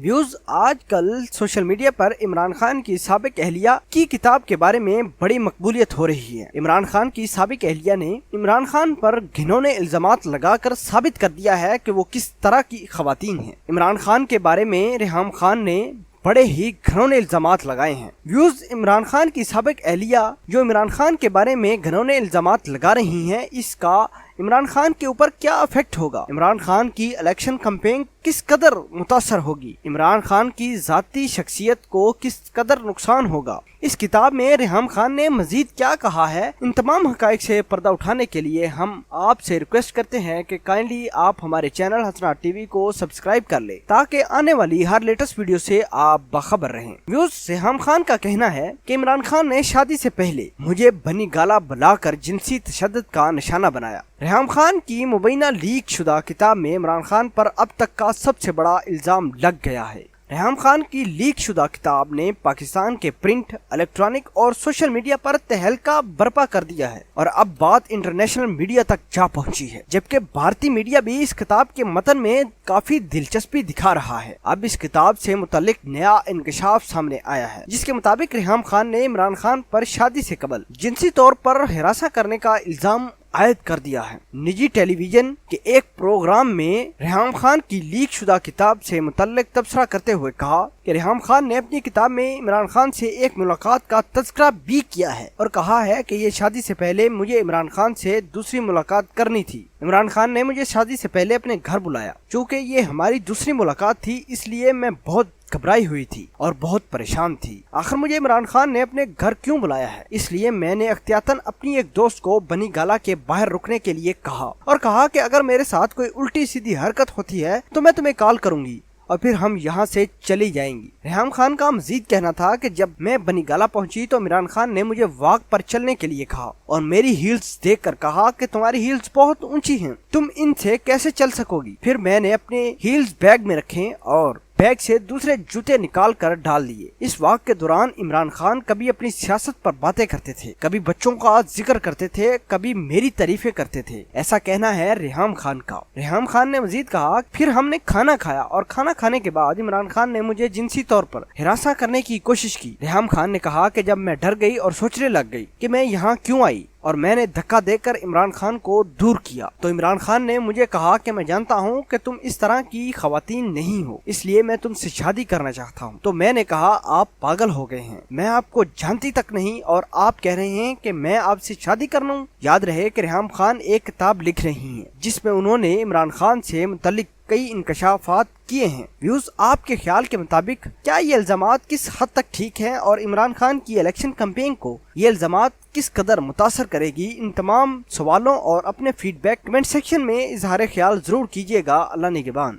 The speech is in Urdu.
ویوز آج کل سوشل میڈیا پر عمران خان کی سابق اہلیہ کی کتاب کے بارے میں بڑی مقبولیت ہو رہی ہے۔ عمران خان کی سابق اہلیہ نے عمران خان پر گھنونے الزامات لگا کر ثابت کر دیا ہے کہ وہ کس طرح کی خواتین ہیں۔ عمران خان کے بارے میں ریحام خان نے بڑے ہی گھنونے الزامات لگائے ہیں۔ ویوز عمران خان کی سابق اہلیہ جو عمران خان کے بارے میں گھنونے الزامات لگا رہی ہیں، اس کا عمران خان کے اوپر کیا افیکٹ ہوگا؟ عمران خان کی الیکشن کمپین کس قدر متاثر ہوگی؟ عمران خان کی ذاتی شخصیت کو کس قدر نقصان ہوگا؟ اس کتاب میں ریحام خان نے مزید کیا کہا ہے؟ ان تمام حقائق سے پردہ اٹھانے کے لیے ہم آپ سے ریکویسٹ کرتے ہیں کہ کائنڈلی آپ ہمارے چینل حسنات ٹی وی کو سبسکرائب کر لیں تاکہ آنے والی ہر لیٹسٹ ویڈیو سے آپ باخبر رہیں۔ ویوز ریحام خان کا کہنا ہے کہ عمران خان نے شادی سے پہلے مجھے بنی گالا بلا کر جنسی تشدد کا نشانہ بنایا۔ ریحام خان کی مبینہ لیک شدہ کتاب میں عمران خان پر اب تک کا سب سے بڑا الزام لگ گیا ہے۔ ریحام خان کی لیک شدہ کتاب نے پاکستان کے پرنٹ، الیکٹرانک اور سوشل میڈیا پر تہلکہ برپا کر دیا ہے اور اب بات انٹرنیشنل میڈیا تک جا پہنچی ہے، جبکہ بھارتی میڈیا بھی اس کتاب کے متن میں کافی دلچسپی دکھا رہا ہے۔ اب اس کتاب سے متعلق نیا انکشاف سامنے آیا ہے، جس کے مطابق ریحام خان نے عمران خان پر شادی سے قبل جنسی طور پر ہراساں کرنے کا الزام عائد کر دیا ہے۔ نجی ٹیلی ویژن کے ایک پروگرام میں ریحام خان کی لیک شدہ کتاب سے متعلق تبصرہ کرتے ہوئے کہا کہ ریحام خان نے اپنی کتاب میں عمران خان سے ایک ملاقات کا تذکرہ بھی کیا ہے اور کہا ہے کہ یہ شادی سے پہلے مجھے عمران خان سے دوسری ملاقات کرنی تھی۔ عمران خان نے مجھے شادی سے پہلے اپنے گھر بلایا، چونکہ یہ ہماری دوسری ملاقات تھی، اس لیے میں بہت گھبرائی ہوئی تھی اور بہت پریشان تھی۔ آخر مجھے عمران خان نے اپنے گھر کیوں بلایا ہے؟ اس لیے میں نے احتیاطاً اپنی ایک دوست کو بنی گالا کے باہر رکنے کے لیے کہا اور کہا کہ اگر میرے ساتھ کوئی الٹی سیدھی حرکت ہوتی ہے تو میں تمہیں کال کروں گی اور پھر ہم یہاں سے چلی جائیں گی۔ ریحام خان کا مزید کہنا تھا کہ جب میں بنی گالا پہنچی تو عمران خان نے مجھے واک پر چلنے کے لیے کہا اور میری ہیلز دیکھ کر کہا کہ تمہاری ہیلز بہت اونچی ہیں، تم ان سے کیسے چل سکو گی؟ پھر میں نے اپنے ہیلز بیگ میں رکھے اور بیگ سے دوسرے جوتے نکال کر ڈال دیے۔ اس واقعے کے دوران عمران خان کبھی اپنی سیاست پر باتیں کرتے تھے، کبھی بچوں کا ذکر کرتے تھے، کبھی میری تعریفیں کرتے تھے۔ ایسا کہنا ہے ریحام خان کا۔ ریحام خان نے مزید کہا پھر ہم نے کھانا کھایا اور کھانا کھانے کے بعد عمران خان نے مجھے جنسی طور پر ہراساں کرنے کی کوشش کی۔ ریحام خان نے کہا کہ جب میں ڈر گئی اور سوچنے لگ گئی کہ میں یہاں کیوں آئی اور میں نے دھکا دے کر عمران خان کو دور کیا تو عمران خان نے مجھے کہا کہ میں جانتا ہوں کہ تم اس طرح کی خواتین نہیں ہو، اس لیے میں تم سے شادی کرنا چاہتا ہوں۔ تو میں نے کہا آپ پاگل ہو گئے ہیں، میں آپ کو جانتی تک نہیں اور آپ کہہ رہے ہیں کہ میں آپ سے شادی کر لوں۔ یاد رہے کہ ریحام خان ایک کتاب لکھ رہی ہیں جس میں انہوں نے عمران خان سے متعلق کئی انکشافات کیے ہیں۔ ویوز آپ کے خیال کے مطابق کیا یہ الزامات کس حد تک ٹھیک ہیں اور عمران خان کی الیکشن کمپین کو یہ الزامات کس قدر متاثر کرے گی؟ ان تمام سوالوں اور اپنے فیڈ بیک کمنٹ سیکشن میں اظہار خیال ضرور کیجیے گا۔ اللہ نگہبان۔